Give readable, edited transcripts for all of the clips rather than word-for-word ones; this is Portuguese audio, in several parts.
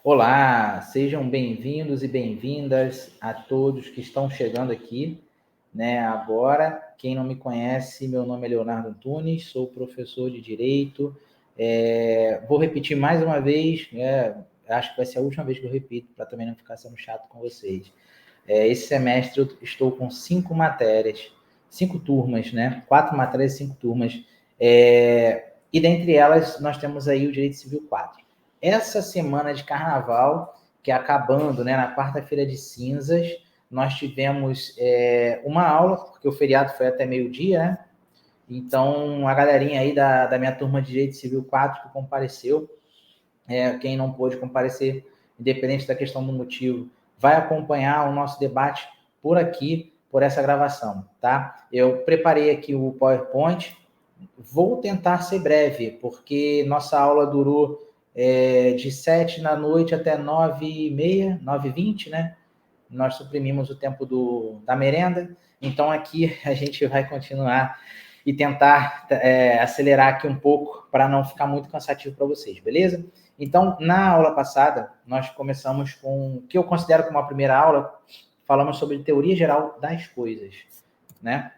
Olá, sejam bem-vindos e bem-vindas a todos que estão chegando aqui, né, agora. Quem não me conhece, meu nome é Leonardo Antunes, sou professor de Direito. Vou repetir mais uma vez, acho que vai ser a última vez que eu repito, para também não ficar sendo chato com vocês. Esse semestre eu estou com 5 matérias, 5 turmas, né? 4 matérias, 5 turmas. E dentre elas, nós temos aí o Direito Civil 4. Essa semana de carnaval, que é acabando, né, na quarta-feira de cinzas, nós tivemos uma aula, porque o feriado foi até meio-dia, né? Então, a galerinha aí da minha turma de Direito Civil 4 que compareceu, quem não pôde comparecer, independente da questão do motivo, vai acompanhar o nosso debate por aqui, por essa gravação, tá? Eu preparei aqui o PowerPoint, vou tentar ser breve, porque nossa aula durou de 7 da noite até 9h30, 9h20, né? Nós suprimimos o tempo da merenda, então aqui a gente vai continuar e tentar acelerar aqui um pouco para não ficar muito cansativo para vocês, beleza? Então, na aula passada, nós começamos com o que eu considero como a primeira aula, falamos sobre teoria geral das coisas, né?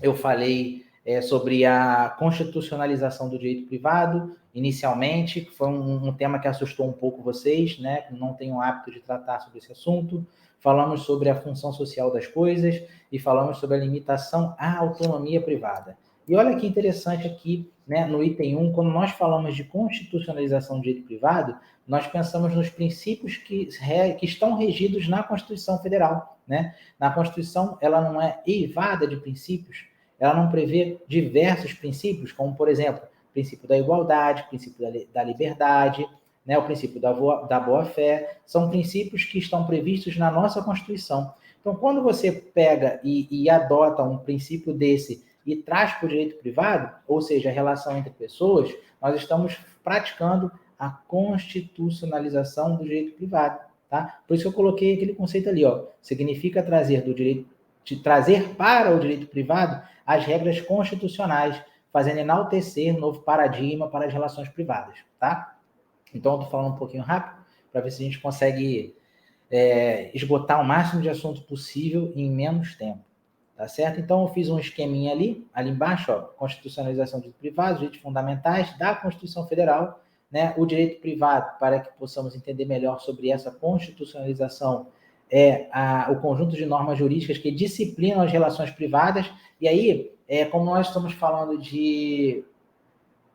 Eu falei sobre a constitucionalização do direito privado, inicialmente, que foi um tema que assustou um pouco vocês, né? Que não têm o hábito de tratar sobre esse assunto. Falamos sobre a função social das coisas e falamos sobre a limitação à autonomia privada. E olha que interessante aqui, né, no item 1, quando nós falamos de constitucionalização do direito privado, nós pensamos nos princípios que estão regidos na Constituição Federal, né? Na Constituição, ela não é eivada de princípios, ela não prevê diversos princípios, como, por exemplo, o princípio da igualdade, o princípio da liberdade, né, o princípio da boa-fé, são princípios que estão previstos na nossa Constituição. Então, quando você pega e adota um princípio desse e traz para o direito privado, ou seja, a relação entre pessoas, nós estamos praticando a constitucionalização do direito privado. Tá? Por isso que eu coloquei aquele conceito ali, ó, significa trazer para o direito privado as regras constitucionais, fazendo enaltecer um novo paradigma para as relações privadas, tá? Então, eu estou falando um pouquinho rápido, para ver se a gente consegue esgotar o máximo de assunto possível em menos tempo, tá certo? Então, eu fiz um esqueminha ali embaixo, ó, constitucionalização de privados, direitos fundamentais da Constituição Federal, né? O direito privado, para que possamos entender melhor sobre essa constitucionalização, o conjunto de normas jurídicas que disciplinam as relações privadas. E aí, como nós estamos falando de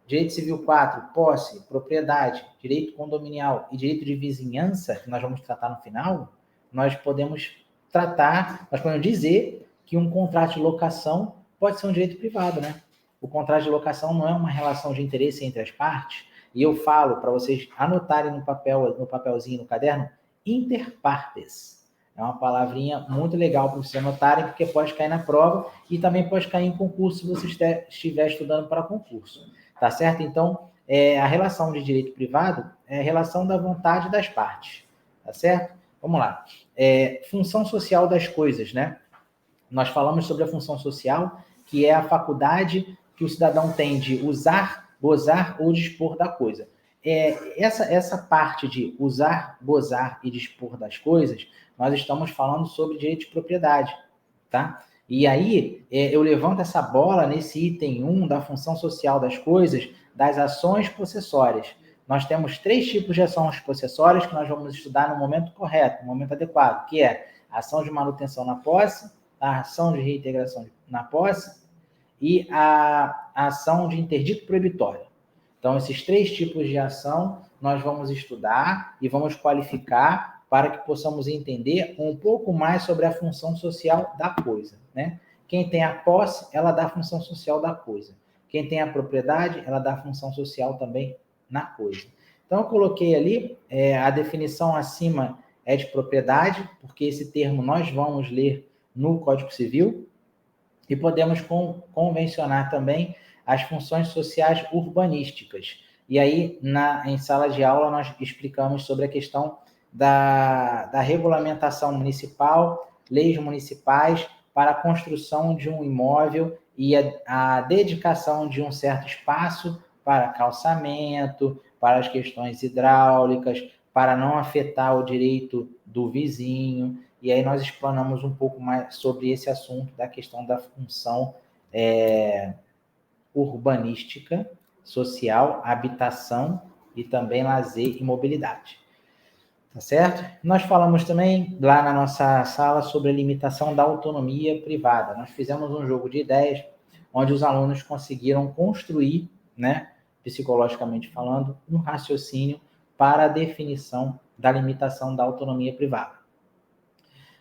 direito civil 4, posse, propriedade, direito condominial e direito de vizinhança, que nós vamos tratar no final, nós podemos dizer que um contrato de locação pode ser um direito privado, né? O contrato de locação não é uma relação de interesse entre as partes, e eu falo para vocês anotarem no papelzinho, no caderno, inter partes. É uma palavrinha muito legal para vocês anotarem, porque pode cair na prova e também pode cair em concurso se você estiver estudando para concurso. Tá certo? Então, a relação de direito privado é a relação da vontade das partes. Tá certo? Vamos lá. Função social das coisas, né? Nós falamos sobre a função social, que é a faculdade que o cidadão tem de usar, gozar ou dispor da coisa. Essa parte de usar, gozar e dispor das coisas, nós estamos falando sobre direito de propriedade, tá? E aí, eu levanto essa bola nesse item 1 da função social das coisas, das ações possessórias. Nós temos 3 tipos de ações possessórias que nós vamos estudar no momento correto, no momento adequado, que é a ação de manutenção na posse, a ação de reintegração na posse e a ação de interdito proibitório. Então, esses 3 tipos de ação nós vamos estudar e vamos qualificar para que possamos entender um pouco mais sobre a função social da coisa, né? Quem tem a posse, ela dá a função social da coisa. Quem tem a propriedade, ela dá a função social também na coisa. Então, eu coloquei ali, a definição acima é de propriedade, porque esse termo nós vamos ler no Código Civil, e podemos convencionar também as funções sociais urbanísticas. E aí, em sala de aula, nós explicamos sobre a questão da regulamentação municipal, leis municipais para a construção de um imóvel e a dedicação de um certo espaço para calçamento, para as questões hidráulicas, para não afetar o direito do vizinho. E aí nós explanamos um pouco mais sobre esse assunto da questão da função urbanística, social, habitação e também lazer e mobilidade. Tá certo? Nós falamos também lá na nossa sala sobre a limitação da autonomia privada. Nós fizemos um jogo de ideias onde os alunos conseguiram construir, né, psicologicamente falando, um raciocínio para a definição da limitação da autonomia privada.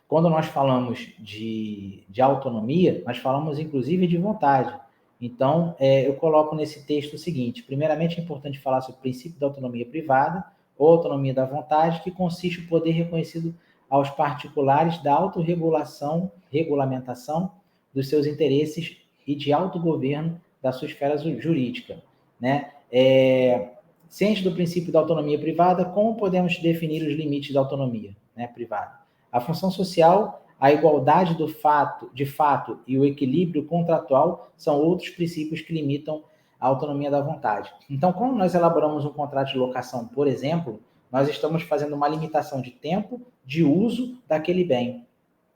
Quando nós falamos de autonomia, nós falamos inclusive de vontade. Então, eu coloco nesse texto o seguinte: primeiramente é importante falar sobre o princípio da autonomia privada, ou autonomia da vontade, que consiste no poder reconhecido aos particulares da autorregulação, regulamentação dos seus interesses e de autogoverno da sua esfera jurídica, né? Ciente do princípio da autonomia privada, como podemos definir os limites da autonomia, né, privada? A função social, a igualdade de fato e o equilíbrio contratual são outros princípios que limitam a autonomia da vontade. Então, quando nós elaboramos um contrato de locação, por exemplo, nós estamos fazendo uma limitação de tempo de uso daquele bem.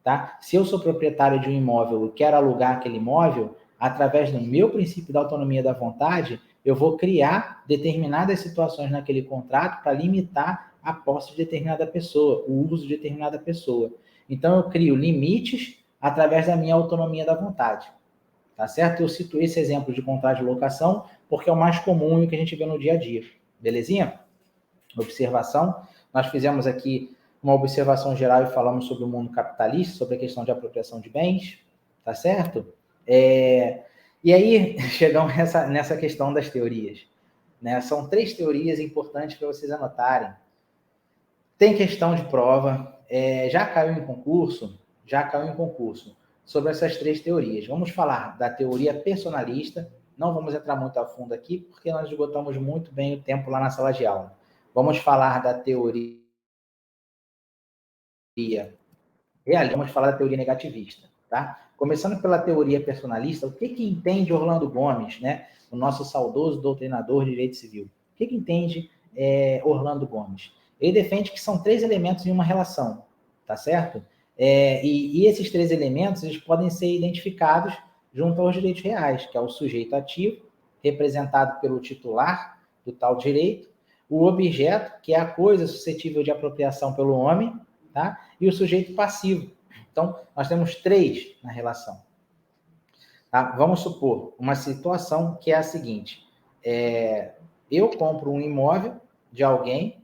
Tá? Se eu sou proprietário de um imóvel e quero alugar aquele imóvel, através do meu princípio da autonomia da vontade, eu vou criar determinadas situações naquele contrato para limitar a posse de determinada pessoa, o uso de determinada pessoa. Então, eu crio limites através da minha autonomia da vontade. Tá certo? Eu cito esse exemplo de contrato de locação porque é o mais comum e o que a gente vê no dia a dia. Belezinha? Observação. Nós fizemos aqui uma observação geral e falamos sobre o mundo capitalista, sobre a questão de apropriação de bens, tá certo? E aí, chegamos nessa questão das teorias. Né? São 3 teorias importantes para vocês anotarem. Tem questão de prova, já caiu em concurso sobre essas 3 teorias. Vamos falar da teoria personalista, não vamos entrar muito a fundo aqui, porque nós esgotamos muito bem o tempo lá na sala de aula. Vamos falar da teoria realista, vamos falar da teoria negativista, tá? Começando pela teoria personalista, o que entende Orlando Gomes, né? O nosso saudoso doutrinador de direito civil? O que entende Orlando Gomes? Ele defende que são 3 elementos em uma relação, tá certo? E esses 3 elementos, eles podem ser identificados junto aos direitos reais, que é o sujeito ativo, representado pelo titular do tal direito, o objeto, que é a coisa suscetível de apropriação pelo homem, tá? E o sujeito passivo. Então, nós temos 3 na relação. Tá? Vamos supor uma situação que é a seguinte: eu compro um imóvel de alguém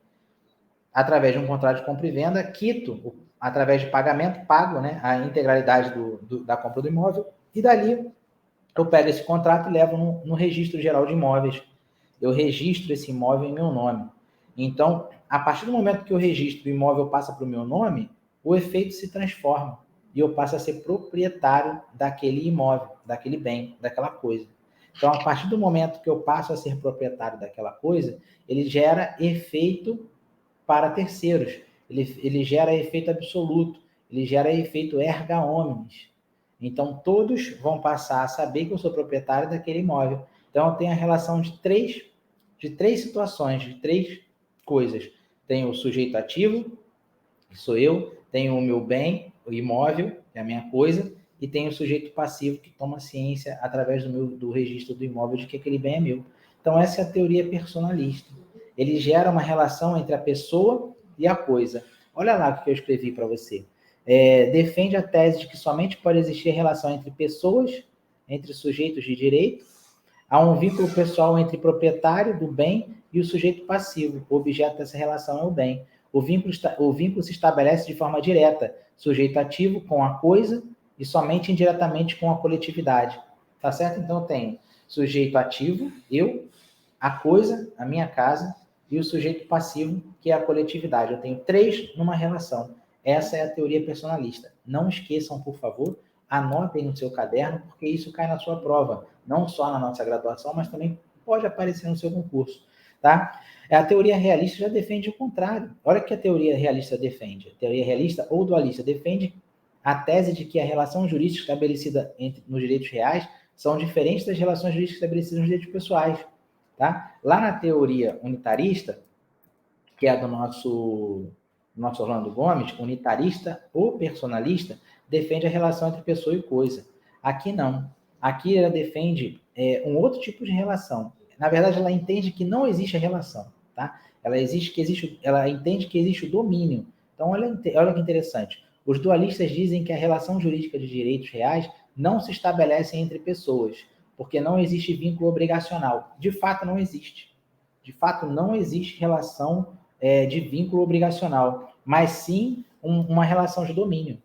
através de um contrato de compra e venda, quito, através de pagamento, pago, né, a integralidade da compra do imóvel, e dali eu pego esse contrato e levo no registro geral de imóveis. Eu registro esse imóvel em meu nome. Então, a partir do momento que eu registro o imóvel passa para o meu nome, o efeito se transforma e eu passo a ser proprietário daquele imóvel, daquele bem, daquela coisa. Então, a partir do momento que eu passo a ser proprietário daquela coisa, ele gera efeito para terceiros. Ele gera efeito absoluto, ele gera efeito erga omnes. Então, todos vão passar a saber que eu sou proprietário daquele imóvel. Então, eu tenho a relação de três situações, de 3 coisas. Tenho o sujeito ativo, que sou eu, tenho o meu bem, o imóvel, que é a minha coisa, e tenho o sujeito passivo, que toma ciência através do registro do imóvel de que aquele bem é meu. Então, essa é a teoria personalista. Ele gera uma relação entre a pessoa e a coisa. Olha lá o que eu escrevi para você. Defende a tese de que somente pode existir relação entre pessoas, entre sujeitos de direito. Há um vínculo pessoal entre o proprietário do bem e o sujeito passivo. O objeto dessa relação é o bem. O vínculo se estabelece de forma direta, sujeito ativo com a coisa e somente indiretamente com a coletividade. Tá certo? Então eu tenho sujeito ativo, eu, a coisa, a minha casa, e o sujeito passivo, que é a coletividade. Eu tenho 3 numa relação. Essa é a teoria personalista. Não esqueçam, por favor, anotem no seu caderno, porque isso cai na sua prova. Não só na nossa graduação, mas também pode aparecer no seu concurso. Tá? A teoria realista já defende o contrário. Olha o que a teoria realista defende. A teoria realista ou dualista defende a tese de que a relação jurídica estabelecida nos direitos reais são diferentes das relações jurídicas estabelecidas nos direitos pessoais. Tá? Lá na teoria unitarista, que é do nosso Orlando Gomes, unitarista ou personalista, defende a relação entre pessoa e coisa. Aqui não. Aqui ela defende um outro tipo de relação. Na verdade, ela entende que não existe a relação, tá? Ela entende que existe o domínio. Então, olha que interessante. Os dualistas dizem que a relação jurídica de direitos reais não se estabelece entre pessoas, porque não existe vínculo obrigacional. De fato, não existe. De fato, não existe relação de vínculo obrigacional, mas sim uma relação de domínio.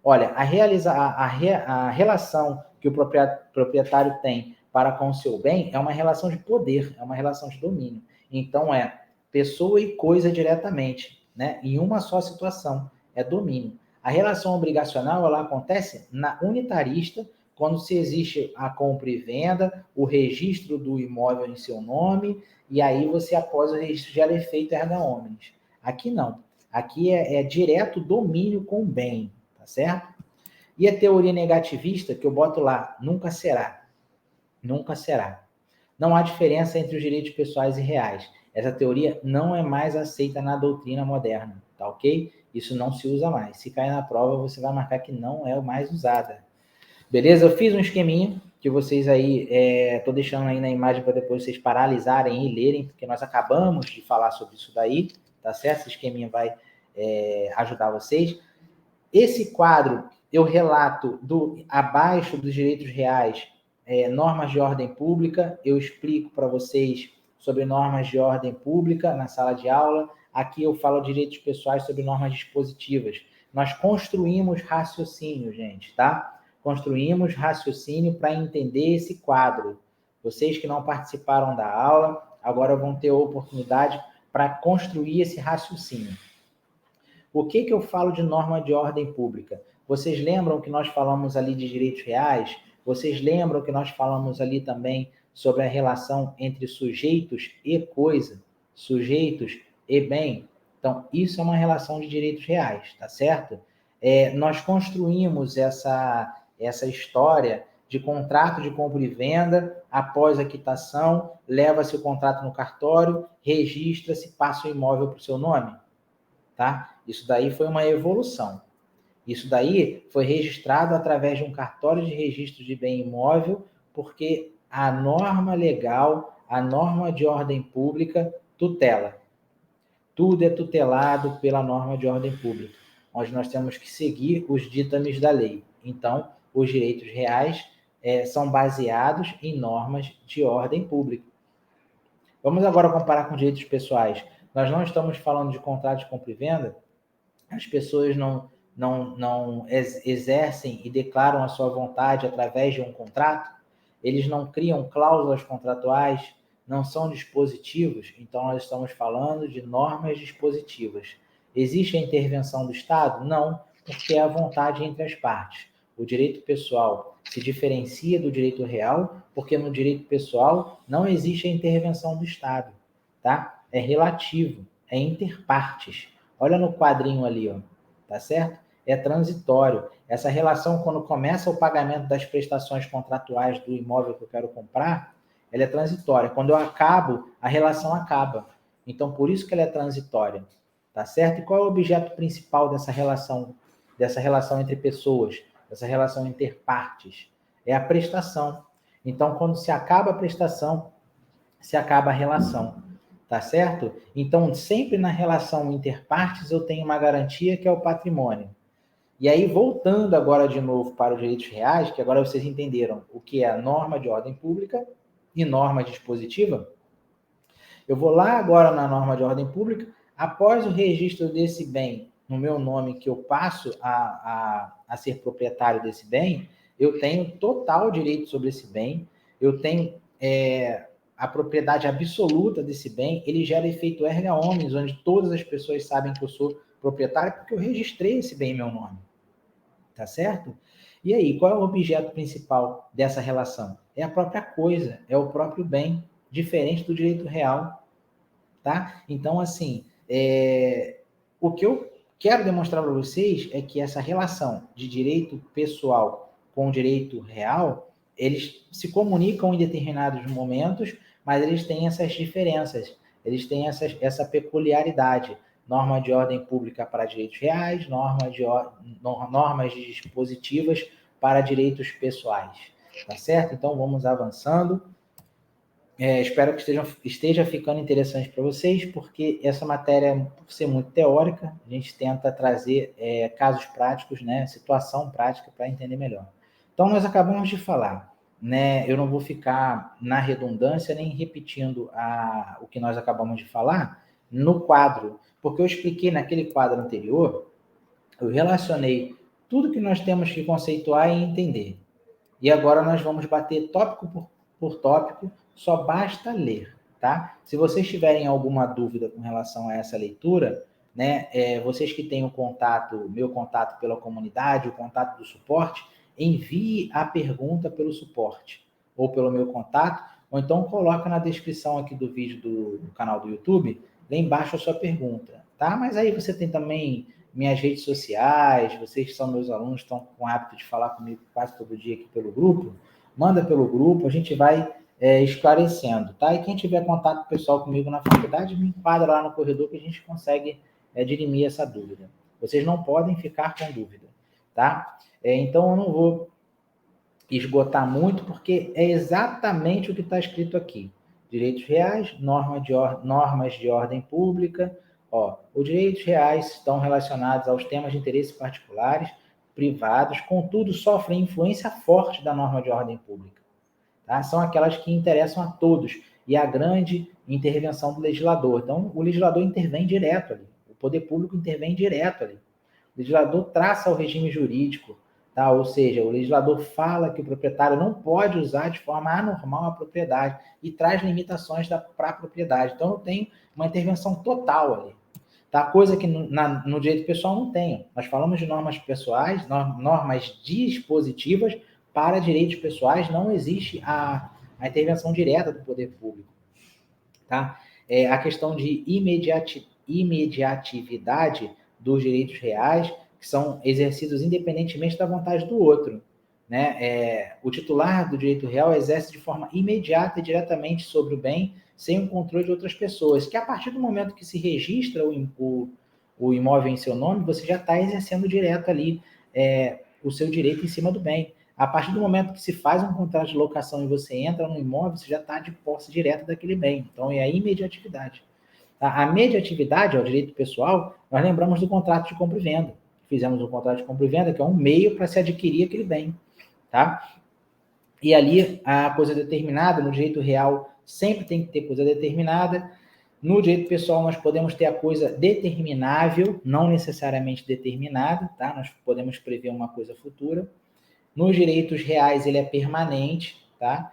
Olha, a relação que o proprietário tem para com o seu bem é uma relação de poder, é uma relação de domínio. Então, é pessoa e coisa diretamente, né? Em uma só situação, é domínio. A relação obrigacional, ela acontece na unitarista, quando se existe a compra e venda, o registro do imóvel em seu nome, e aí você, após o registro, gera efeito erga omnes. Aqui não. Aqui é direto domínio com o bem, tá certo? E a teoria negativista, que eu boto lá, nunca será. Nunca será. Não há diferença entre os direitos pessoais e reais. Essa teoria não é mais aceita na doutrina moderna, tá ok? Isso não se usa mais. Se cair na prova, você vai marcar que não é mais usada. Beleza? Eu fiz um esqueminha que vocês aí, tô deixando aí na imagem para depois vocês paralisarem e lerem, porque nós acabamos de falar sobre isso daí, tá certo? Esse esqueminha vai ajudar vocês. Esse quadro eu relato abaixo dos direitos reais, normas de ordem pública, eu explico para vocês sobre normas de ordem pública na sala de aula. Aqui eu falo direitos pessoais sobre normas dispositivas. Nós construímos raciocínio, gente, tá? Construímos raciocínio para entender esse quadro. Vocês que não participaram da aula, agora vão ter a oportunidade para construir esse raciocínio. O que eu falo de norma de ordem pública? Vocês lembram que nós falamos ali de direitos reais? Vocês lembram que nós falamos ali também sobre a relação entre sujeitos e coisa, sujeitos e bem? Então, isso é uma relação de direitos reais, tá certo? Nós construímos essa história de contrato de compra e venda, após a quitação, leva-se o contrato no cartório, registra-se, passa o imóvel para o seu nome. Tá? Isso daí foi uma evolução. Isso daí foi registrado através de um cartório de registro de bem imóvel, porque a norma legal, a norma de ordem pública tutela. Tudo é tutelado pela norma de ordem pública, onde nós temos que seguir os ditames da lei. Então, os direitos reais são baseados em normas de ordem pública. Vamos agora comparar com direitos pessoais. Nós não estamos falando de contrato de compra e venda. As pessoas não exercem e declaram a sua vontade através de um contrato. Eles não criam cláusulas contratuais, não são dispositivos. Então, nós estamos falando de normas dispositivas. Existe a intervenção do Estado? Não, porque é a vontade entre as partes. O direito pessoal se diferencia do direito real, porque no direito pessoal não existe a intervenção do Estado, tá? É relativo, é interpartes. Olha no quadrinho ali, ó, tá certo? É transitório. Essa relação, quando começa o pagamento das prestações contratuais do imóvel que eu quero comprar, ela é transitória. Quando eu acabo, a relação acaba. Então, por isso que ela é transitória, tá certo? E qual é o objeto principal dessa relação entre pessoas, dessa relação interpartes? É a prestação. Então, quando se acaba a prestação, se acaba a relação. Tá certo? Então, sempre na relação interpartes eu tenho uma garantia que é o patrimônio. E aí, voltando agora de novo para os direitos reais, que agora vocês entenderam o que é a norma de ordem pública e norma dispositiva, eu vou lá agora na norma de ordem pública, após o registro desse bem no meu nome, que eu passo a ser proprietário desse bem, eu tenho total direito sobre esse bem, eu tenho a propriedade absoluta desse bem, ele gera efeito erga omnes, onde todas as pessoas sabem que eu sou proprietário porque eu registrei esse bem em meu nome. Tá certo? E aí, qual é o objeto principal dessa relação? É a própria coisa, é o próprio bem, diferente do direito real, tá? Então, assim, o que eu quero demonstrar para vocês é que essa relação de direito pessoal com direito real, eles se comunicam em determinados momentos, mas eles têm essas diferenças. eles têm essa peculiaridade. Norma de ordem pública para direitos reais, normas dispositivas para direitos pessoais. Tá certo? Então, vamos avançando. Espero que esteja ficando interessante para vocês, porque essa matéria, por ser muito teórica, a gente tenta trazer casos práticos, né, situação prática para entender melhor. Então, nós acabamos de falar, né, eu não vou ficar na redundância nem repetindo o que nós acabamos de falar no quadro, porque eu expliquei naquele quadro anterior, eu relacionei tudo que nós temos que conceituar e entender. E agora nós vamos bater tópico por tópico, só basta ler, tá? Se vocês tiverem alguma dúvida com relação a essa leitura, né, vocês que têm o contato, meu contato pela comunidade, o contato do suporte, envie a pergunta pelo suporte, ou pelo meu contato, ou então coloca na descrição aqui do vídeo do canal do YouTube, lá embaixo a sua pergunta, tá? Mas aí você tem também minhas redes sociais, vocês que são meus alunos, estão com o hábito de falar comigo quase todo dia aqui pelo grupo, manda pelo grupo, a gente vai esclarecendo, tá? E quem tiver contato pessoal comigo na faculdade, me enquadra lá no corredor que a gente consegue dirimir essa dúvida. Vocês não podem ficar com dúvida, tá? Então, eu não vou esgotar muito, porque é exatamente o que está escrito aqui. Direitos reais, normas de ordem pública. Os direitos reais estão relacionados aos temas de interesse particulares, privados, contudo, sofrem influência forte da norma de ordem pública. Tá? São aquelas que interessam a todos, e a grande intervenção do legislador. Então, o legislador intervém direto ali, o poder público intervém direto ali. O legislador traça o regime jurídico, tá? Ou seja, o legislador fala que o proprietário não pode usar de forma anormal a propriedade e traz limitações para a propriedade. Então, eu tenho uma intervenção total ali. Tá? Coisa que no direito pessoal não tem. Nós falamos de normas pessoais, normas dispositivas para direitos pessoais, não existe a intervenção direta do poder público. Tá? A questão de imediatividade dos direitos reais, que são exercidos independentemente da vontade do outro. Né? O titular do direito real exerce de forma imediata e diretamente sobre o bem, sem o controle de outras pessoas, que a partir do momento que se registra o imóvel em seu nome, você já está exercendo direto ali o seu direito em cima do bem. A partir do momento que se faz um contrato de locação e você entra no imóvel, você já está de posse direta daquele bem. Então, é a imediatividade. A mediatividade, ao direito pessoal, nós lembramos do contrato de compra e venda. Fizemos um contrato de compra e venda, que é um meio para se adquirir aquele bem. Tá? E ali, a coisa determinada, no direito real, sempre tem que ter coisa determinada. No direito pessoal, nós podemos ter a coisa determinável, não necessariamente determinada. Tá? Nós podemos prever uma coisa futura. Nos direitos reais, ele é permanente, tá?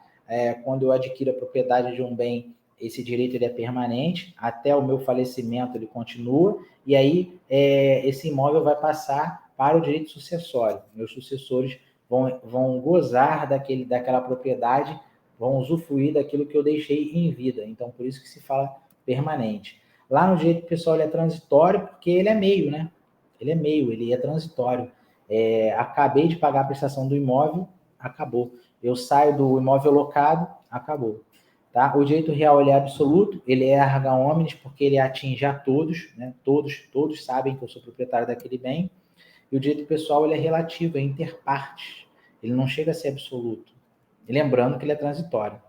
Quando eu adquiro a propriedade de um bem, esse direito ele é permanente, até o meu falecimento ele continua, e aí esse imóvel vai passar para o direito sucessório. Meus sucessores vão gozar daquela propriedade, vão usufruir daquilo que eu deixei em vida. Então, por isso que se fala permanente. Lá no direito pessoal ele é transitório, porque ele é meio, né? Ele é transitório. Acabei de pagar a prestação do imóvel, acabou. Eu saio do imóvel locado, acabou. Tá? O direito real ele é absoluto, ele é erga omnes, porque ele atinge a todos, né? Todos sabem que eu sou proprietário daquele bem. E o direito pessoal ele é relativo, é interpartes. Ele não chega a ser absoluto. E lembrando que ele é transitório.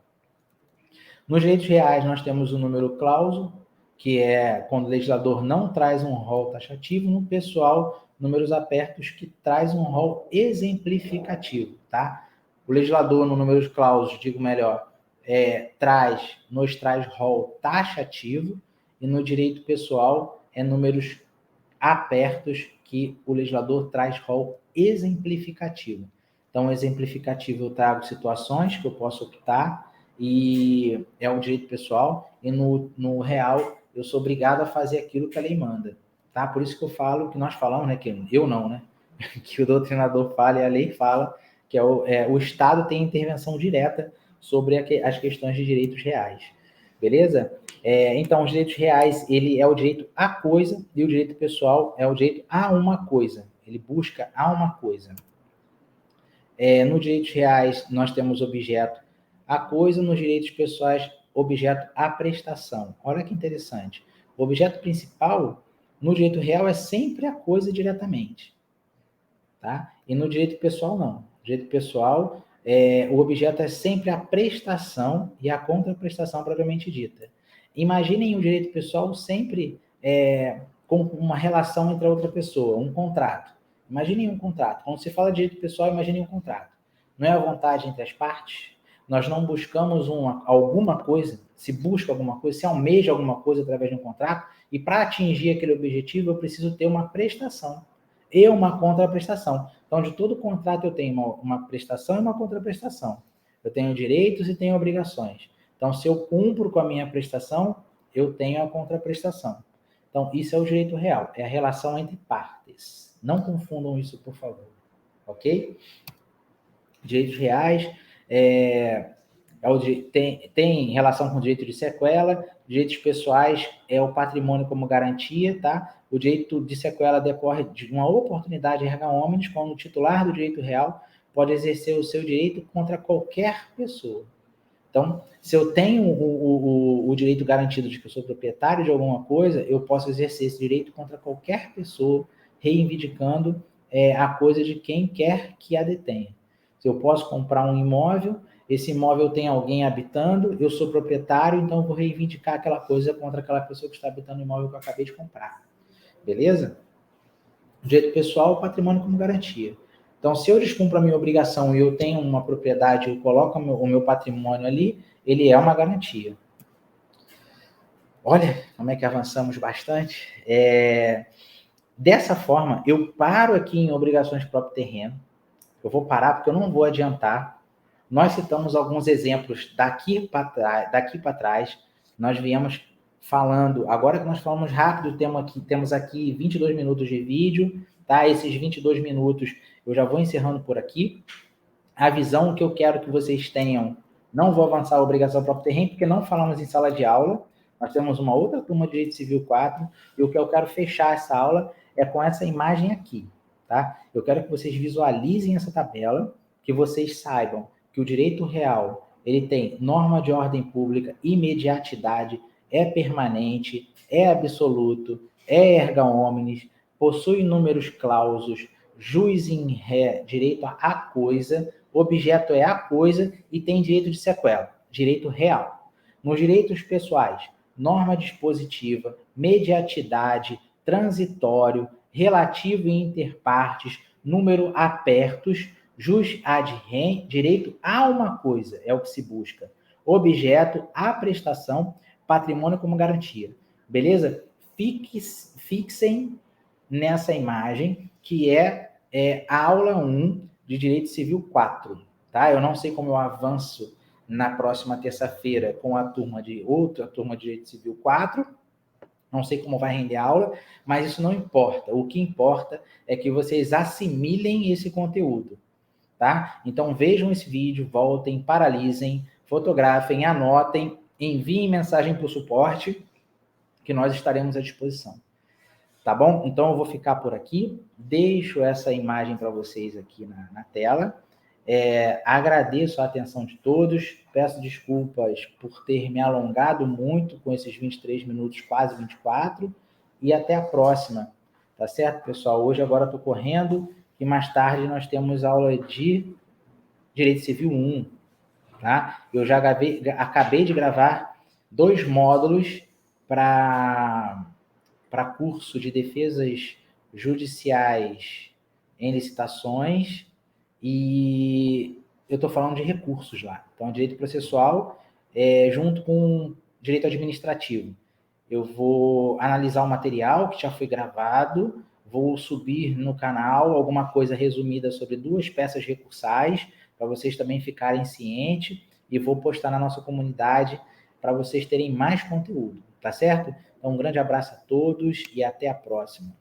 Nos direitos reais nós temos o número clauso, que é quando o legislador não traz um rol taxativo. No pessoal, números apertos, que traz um rol exemplificativo, tá? O legislador, no números clausos, digo melhor, nos traz rol taxativo, e no direito pessoal é números apertos, que o legislador traz rol exemplificativo. Então, exemplificativo eu trago situações que eu posso optar, e é o direito pessoal, e no real eu sou obrigado a fazer aquilo que a lei manda, tá? Por isso que eu falo, que nós falamos, né, que eu não, né, que o doutrinador fala e a lei fala, que o Estado tem intervenção direta sobre as questões de direitos reais, beleza? Então, os direitos reais, ele é o direito à coisa, e o direito pessoal é o direito a uma coisa, ele busca a uma coisa. Nos direitos reais, nós temos objeto a coisa, nos direitos pessoais, objeto à prestação. Olha que interessante. O objeto principal, no direito real, é sempre a coisa diretamente. Tá? E no direito pessoal, não. No direito pessoal, o objeto é sempre a prestação e a contraprestação propriamente dita. Imaginem o direito pessoal sempre com uma relação entre a outra pessoa, um contrato. Imaginem um contrato. Quando se fala de direito pessoal, imaginem um contrato. Não é a vontade entre as partes? Nós não buscamos alguma coisa, se busca alguma coisa, se almeja alguma coisa através de um contrato, e para atingir aquele objetivo, eu preciso ter uma prestação e uma contraprestação. Então, de todo contrato eu tenho uma prestação e uma contraprestação. Eu tenho direitos e tenho obrigações. Então, se eu cumpro com a minha prestação, eu tenho a contraprestação. Então, isso é o direito real, é a relação entre partes. Não confundam isso, por favor. Ok? Direitos reais tem relação com o direito de sequela. Direitos pessoais é o patrimônio como garantia, tá? O direito de sequela decorre de uma oportunidade erga omnes, quando o titular do direito real pode exercer o seu direito contra qualquer pessoa. Então, se eu tenho o direito garantido de que eu sou proprietário de alguma coisa, eu posso exercer esse direito contra qualquer pessoa, reivindicando a coisa de quem quer que a detenha. Se eu posso comprar um imóvel, esse imóvel tem alguém habitando, eu sou proprietário, então eu vou reivindicar aquela coisa contra aquela pessoa que está habitando o imóvel que eu acabei de comprar. Beleza? Direito pessoal, patrimônio como garantia. Então, se eu descumpro a minha obrigação e eu tenho uma propriedade, eu coloco o meu patrimônio ali, ele é uma garantia. Olha como é que avançamos bastante. Dessa forma, eu paro aqui em obrigações de próprio terreno. Eu vou parar porque eu não vou adiantar. Nós citamos alguns exemplos daqui para trás. Nós viemos falando, agora que nós falamos rápido, temos aqui 22 minutos de vídeo, tá? Esses 22 minutos eu já vou encerrando por aqui. A visão que eu quero que vocês tenham, não vou avançar a obrigação próprio terreno, porque não falamos em sala de aula. Nós temos uma outra turma de Direito Civil 4, e o que eu quero fechar essa aula é com essa imagem aqui, tá? Eu quero que vocês visualizem essa tabela, que vocês saibam que o direito real, ele tem norma de ordem pública, imediatidade, é permanente, é absoluto, é erga omnes, possui números clausos, jus in ré, direito à coisa, objeto é a coisa e tem direito de sequela, direito real. Nos direitos pessoais, norma dispositiva, mediatidade, transitório, relativo e interpartes, número apertos, jus ad rem, direito a uma coisa, é o que se busca. Objeto, a prestação, patrimônio como garantia. Beleza? Fixem nessa imagem, que é a aula 1 de Direito Civil 4. Tá? Eu não sei como eu avanço na próxima terça-feira com a turma de Direito Civil 4. Não sei como vai render a aula, mas isso não importa. O que importa é que vocês assimilem esse conteúdo. Tá? Então vejam esse vídeo, voltem, paralisem, fotografem, anotem, enviem mensagem para o suporte, que nós estaremos à disposição. Tá bom? Então eu vou ficar por aqui, deixo essa imagem para vocês aqui na tela. Agradeço a atenção de todos, peço desculpas por ter me alongado muito com esses 23 minutos, quase 24, e até a próxima. Tá certo, pessoal? Hoje agora estou correndo, e mais tarde nós temos aula de Direito Civil 1. Tá? Eu já acabei de gravar 2 módulos para curso de defesas judiciais em licitações, e eu estou falando de recursos lá. Então, direito processual junto com direito administrativo. Eu vou analisar o material que já foi gravado, vou subir no canal alguma coisa resumida sobre 2 peças recursais, para vocês também ficarem cientes, e vou postar na nossa comunidade para vocês terem mais conteúdo, tá certo? Então, um grande abraço a todos e até a próxima.